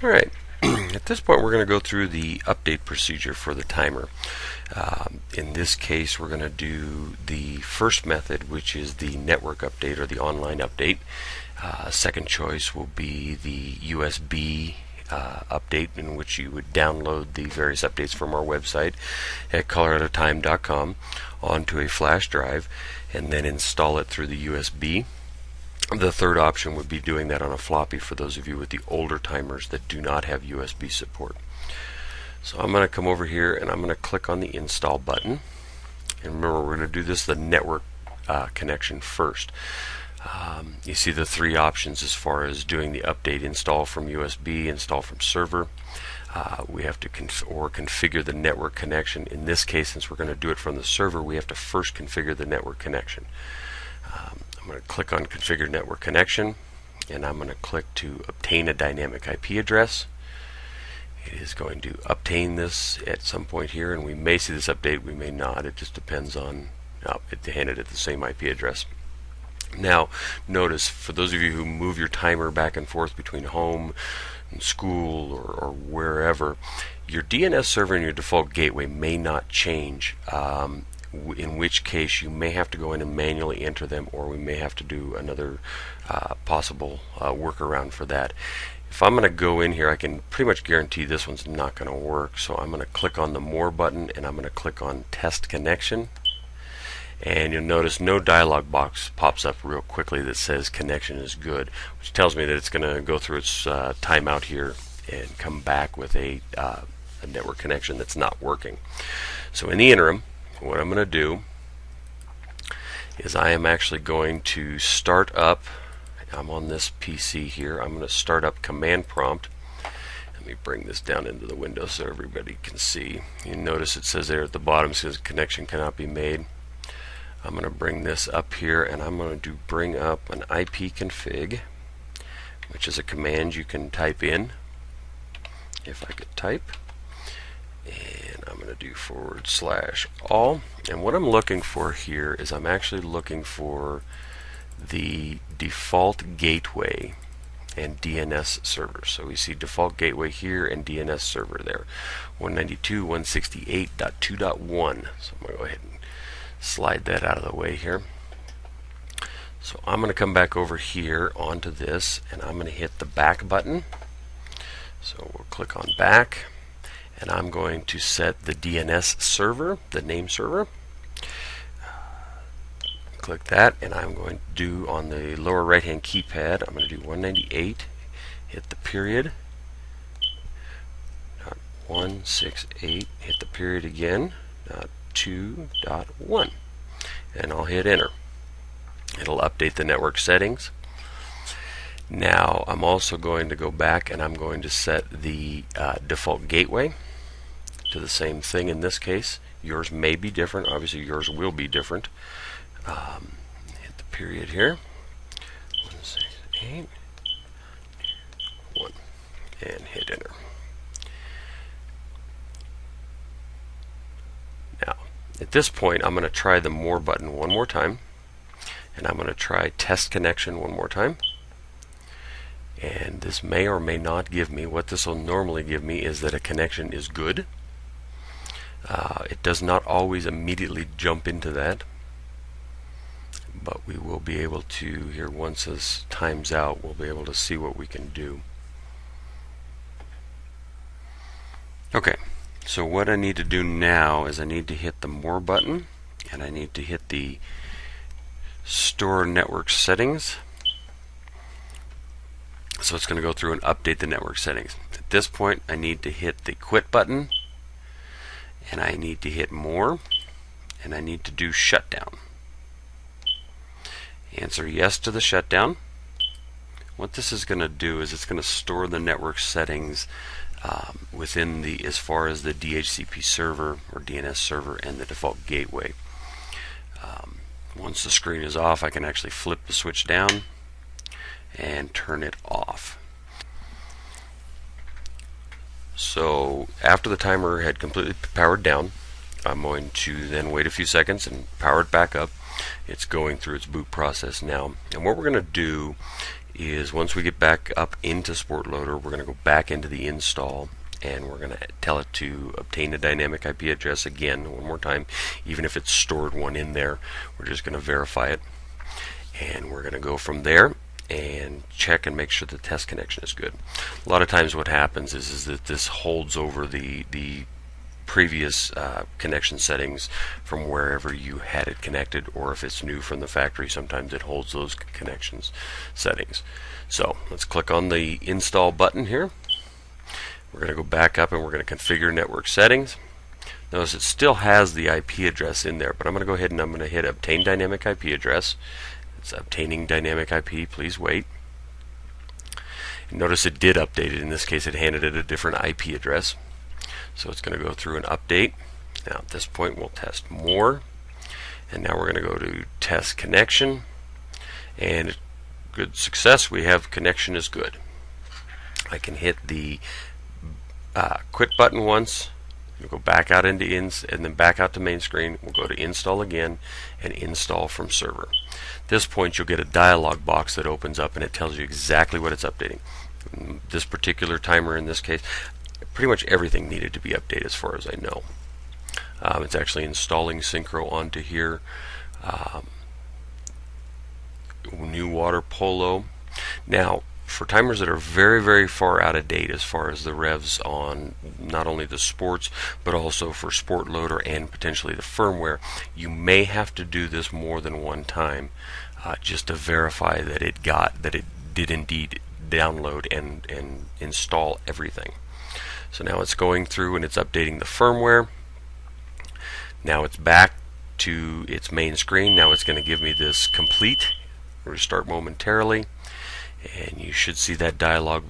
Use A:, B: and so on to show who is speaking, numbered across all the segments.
A: Alright, at this point we're going to go through the update procedure for the timer. In this case we're going to do the first method, which is the network update or the online update. Second choice will be the USB update, in which you would download the various updates from our website at coloradotime.com onto a flash drive and then install it through the USB. The third option would be doing that on a floppy for those of you with the older timers that do not have USB support. So I'm going to come over here and I'm going to click on the install button. And remember, we're going to do this the network connection first. You see the three options as far as doing the update: install from USB, install from server. We have to configure the network connection. In this case, since we're going to do it from the server, we have to first configure the network connection. I'm going to click on configure network connection, and I'm going to click to obtain a dynamic IP address. It is going to obtain this at some point here, and we may see this update, we may not. It just depends on, it handed it the same IP address. Now notice, for those of you who move your timer back and forth between home and school or wherever, your DNS server and your default gateway may not change, in which case you may have to go in and manually enter them, or we may have to do another possible workaround for that. If I'm going to go in here, I can pretty much guarantee this one's not going to work, so I'm going to click on the More button and I'm going to click on Test Connection. And you'll notice no dialog box pops up real quickly that says connection is good, which tells me that it's going to go through its timeout here and come back with a network connection that's not working. So in the interim, what I'm going to do is I am actually going to start up, I'm on this PC here, I'm going to start up Command Prompt. Let me bring this down into the window so everybody can see. You notice it says there at the bottom, it says connection cannot be made. I'm going to bring this up here, and I'm going to bring up an IP config, which is a command you can type in, if I could type. And I'm going to do /all. And what I'm looking for here is I'm actually looking for the default gateway and DNS server. So we see default gateway here and DNS server there, 192.168.2.1. So I'm going to go ahead and slide that out of the way here. So I'm going to come back over here onto this, and I'm going to hit the back button. So we'll click on back, and I'm going to set the DNS server, the name server. Click that, and I'm going to do on the lower right hand keypad, I'm going to do 198, hit the period, 168, hit the period again, 2.1, and I'll hit enter. It'll update the network settings. Now I'm also going to go back and I'm going to set the default gateway to the same thing. In this case, yours may be different. Obviously yours will be different. Hit the period here, 168, 1, and hit enter. At this point, I'm going to try the More button one more time, and I'm going to try Test Connection one more time. And this may or may not give me, what this will normally give me is that a connection is good. It does not always immediately jump into that, but we will be able to, here once this times out, we'll be able to see what we can do. Okay. So what I need to do now is I need to hit the More button, and I need to hit the Store Network Settings. So it's going to go through and update the network settings. At this point, I need to hit the Quit button, and I need to hit More, and I need to do Shutdown. Answer yes to the shutdown. What this is going to do is it's going to store the network settings within the, as far as the DHCP server or DNS server and the default gateway. Once the screen is off, I can actually flip the switch down and turn it off. So after the timer had completely powered down, I'm going to then wait a few seconds and power it back up. It's going through its boot process now, and what we're going to do is once we get back up into Sportloader, we're going to go back into the install, and we're going to tell it to obtain a dynamic IP address again one more time. Even if it's stored one in there, we're just going to verify it, and we're going to go from there and check and make sure the test connection is good. A lot of times what happens is that this holds over the previous connection settings from wherever you had it connected, or if it's new from the factory, sometimes it holds those connections settings. So let's click on the install button here. We're going to go back up and we're going to configure network settings. Notice it still has the IP address in there, but I'm going to go ahead and I'm going to hit obtain dynamic IP address. It's obtaining dynamic IP, please wait. And notice it did update it. In this case, it handed it a different IP address. So it's going to go through and update. Now at this point we'll test more, and now we're going to go to test connection, and good success, we have connection is good. I can hit the quit button once, we'll go back out into ins and then back out to main screen. We'll go to install again and install from server. At this point you'll get a dialog box that opens up and it tells you exactly what it's updating. This particular timer in this case, pretty much everything needed to be updated as far as I know. It's actually installing Synchro onto here. New water polo. Now, for timers that are very, very far out of date as far as the revs on not only the sports, but also for Sportloader and potentially the firmware, you may have to do this more than one time just to verify that it did indeed download and install everything. So now it's going through and it's updating the firmware. Now it's back to its main screen. Now it's going to give me this complete. Restart momentarily, and you should see that dialog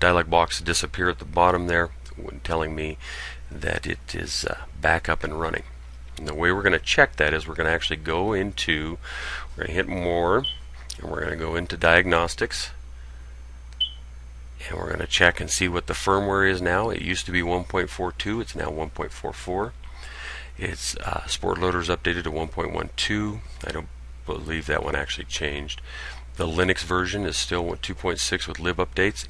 A: dialog box disappear at the bottom there, telling me that it is back up and running. And the way we're going to check that is we're going to actually go into, we're going to hit more, and we're going to go into diagnostics. And we're going to check and see what the firmware is now. It used to be 1.42. It's now 1.44. It's Sportloader's updated to 1.12. I don't believe that one actually changed. The Linux version is still 2.6 with lib updates.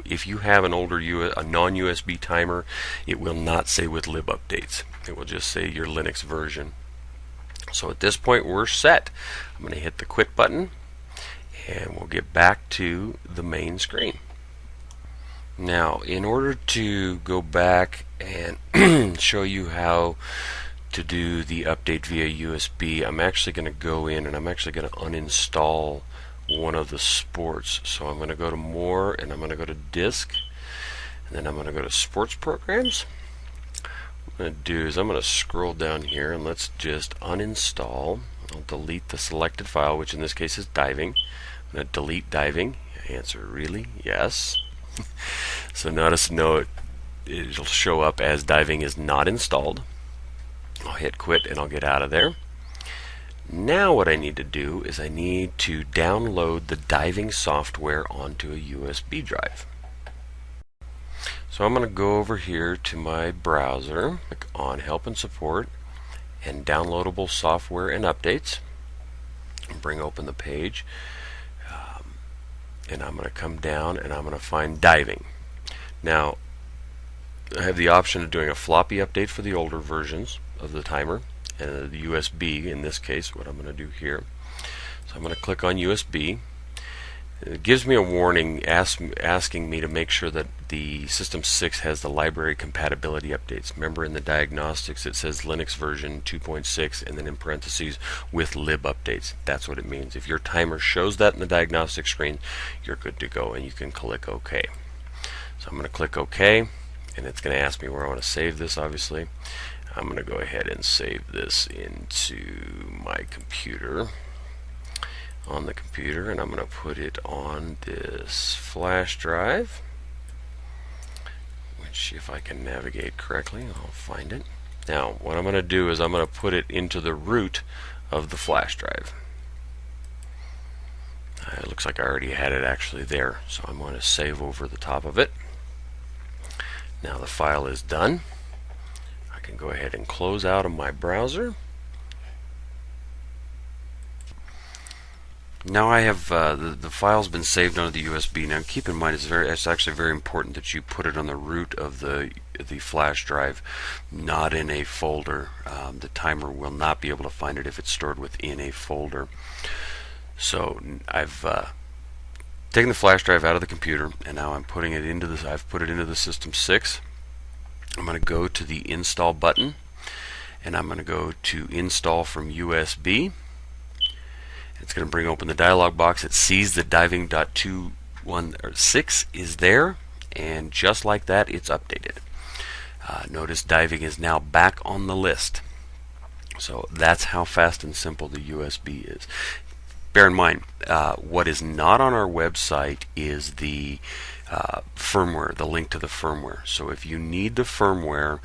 A: If you have an older a non-USB timer, it will not say with lib updates. It will just say your Linux version. So at this point we're set. I'm going to hit the quit button, and we'll get back to the main screen. Now, in order to go back and show you how to do the update via USB, I'm actually going to go in and I'm actually going to uninstall one of the sports. So I'm going to go to more, and I'm going to go to disk, and then I'm going to go to sports programs. What I'm going to do is I'm going to scroll down here and let's just uninstall. I'll delete the selected file, which in this case is diving. I'm going to delete diving. Answer, really? Yes. So notice it'll show up as diving is not installed. I'll hit quit and I'll get out of there. Now what I need to do is I need to download the diving software onto a USB drive. So I'm going to go over here to my browser, click on Help and Support and Downloadable Software and Updates, and bring open the page. And I'm going to come down and I'm going to find diving. Now, I have the option of doing a floppy update for the older versions of the timer, and the USB in this case, what I'm going to do here. So I'm going to click on USB. It gives me a warning asking me to make sure that the System 6 has the library compatibility updates. Remember, in the diagnostics it says Linux version 2.6 and then in parentheses with lib updates. That's what it means. If your timer shows that in the diagnostic screen, you're good to go and you can click OK. So I'm going to click OK, and it's going to ask me where I want to save this, obviously. I'm going to go ahead and save this into my computer. On the computer, and I'm going to put it on this flash drive, which, if I can navigate correctly, I'll find it. Now what I'm going to do is I'm going to put it into the root of the flash drive. It looks like I already had it actually there, so I'm going to save over the top of it. Now the file is done. I can go ahead and close out of my browser. Now I have the file's been saved onto the USB. Now keep in mind it's actually very important that you put it on the root of the flash drive, not in a folder. The timer will not be able to find it if it's stored within a folder. So I've taken the flash drive out of the computer, and now I'm putting it into this. I've put it into the System 6. I'm going to go to the Install button, and I'm going to go to Install from USB. It's going to bring open the dialog box. It sees the diving.216 is there, and just like that, it's updated. Notice diving is now back on the list. So that's how fast and simple the USB is. Bear in mind, what is not on our website is the firmware, the link to the firmware. So if you need the firmware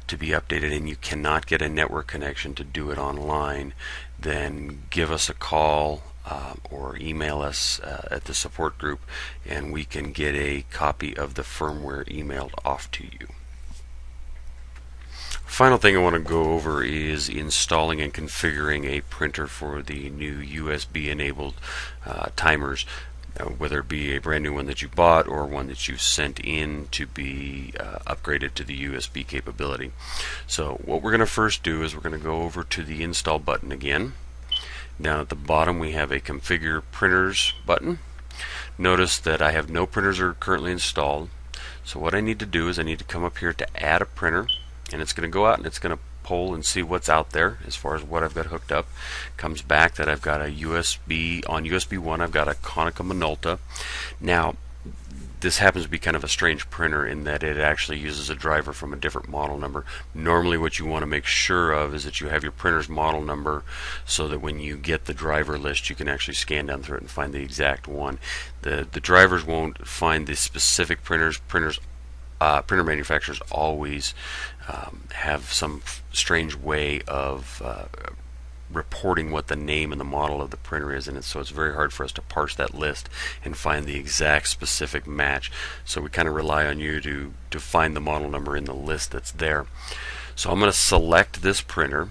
A: to be updated and you cannot get a network connection to do it online, then give us a call or email us at the support group, and we can get a copy of the firmware emailed off to you. Final thing I want to go over is installing and configuring a printer for the new USB enabled timers, whether it be a brand new one that you bought or one that you sent in to be upgraded to the USB capability. So what we're going to first do is we're going to go over to the Install button again. Down at the bottom we have a Configure Printers button. Notice that I have no printers are currently installed. So what I need to do is I need to come up here to Add a Printer, and it's going to go out and it's going to poll and see what's out there as far as what I've got hooked up. Comes back that I've got a USB, on USB 1 I've got a Konica Minolta. Now this happens to be kind of a strange printer in that it actually uses a driver from a different model number. Normally what you want to make sure of is that you have your printer's model number so that when you get the driver list you can actually scan down through it and find the exact one. The drivers won't find the specific printers. Printer manufacturers always have some strange way of reporting what the name and the model of the printer is, and so it's very hard for us to parse that list and find the exact specific match. So we kind of rely on you to find the model number in the list that's there. So I'm going to select this printer.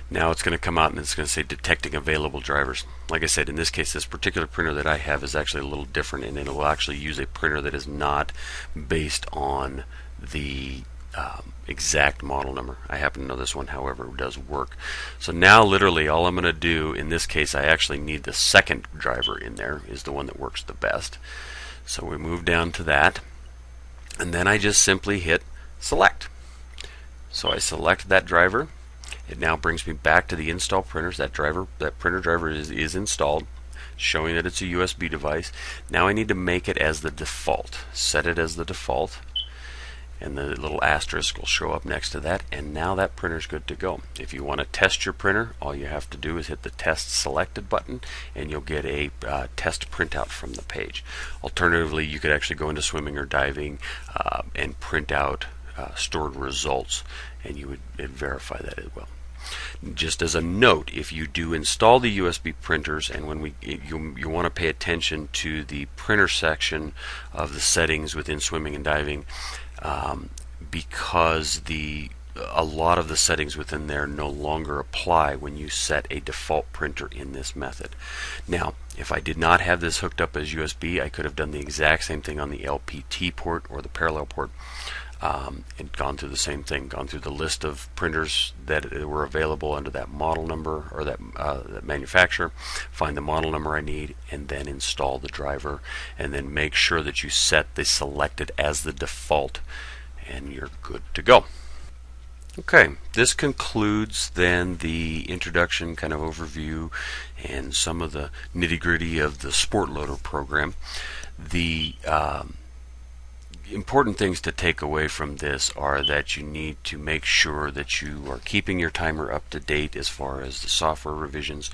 A: Now it's going to come out and it's going to say detecting available drivers. Like I said, in this case, this particular printer that I have is actually a little different, and it will actually use a printer that is not based on the exact model number. I happen to know this one, however, does work. So now literally all I'm going to do, in this case I actually need the second driver in there, is the one that works the best. So we move down to that, and then I just simply hit select. So I select that driver. It now brings me back to the install printers. That printer driver is installed, showing that it's a USB device. Now I need to make it as the default. Set it as the default, and the little asterisk will show up next to that, and now that printer's good to go. If you want to test your printer, all you have to do is hit the test selected button and you'll get a test printout from the page. Alternatively, you could actually go into swimming or diving and print out stored results, and you would verify that as well. Just as a note, if you do install the USB printers, and when you want to pay attention to the printer section of the settings within swimming and diving, because a lot of the settings within there no longer apply when you set a default printer in this method. Now, if I did not have this hooked up as USB, I could have done the exact same thing on the LPT port or the parallel port, and gone through the same thing, gone through the list of printers that were available under that model number or that manufacturer, find the model number I need, and then install the driver, and then make sure that you set the selected as the default, and you're good to go. Okay, this concludes then the introduction kind of overview and some of the nitty-gritty of the Sportloader program. The important things to take away from this are that you need to make sure that you are keeping your timer up to date as far as the software revisions.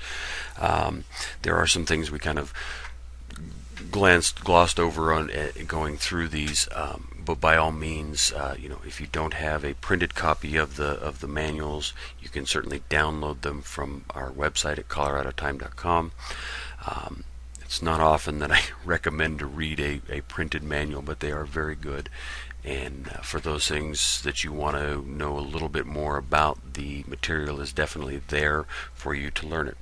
A: There are some things we kind of glossed over on going through these, but by all means, if you don't have a printed copy of the manuals, you can certainly download them from our website at coloradotime.com. It's not often that I recommend to read a printed manual, but they are very good. And for those things that you want to know a little bit more about, the material is definitely there for you to learn it.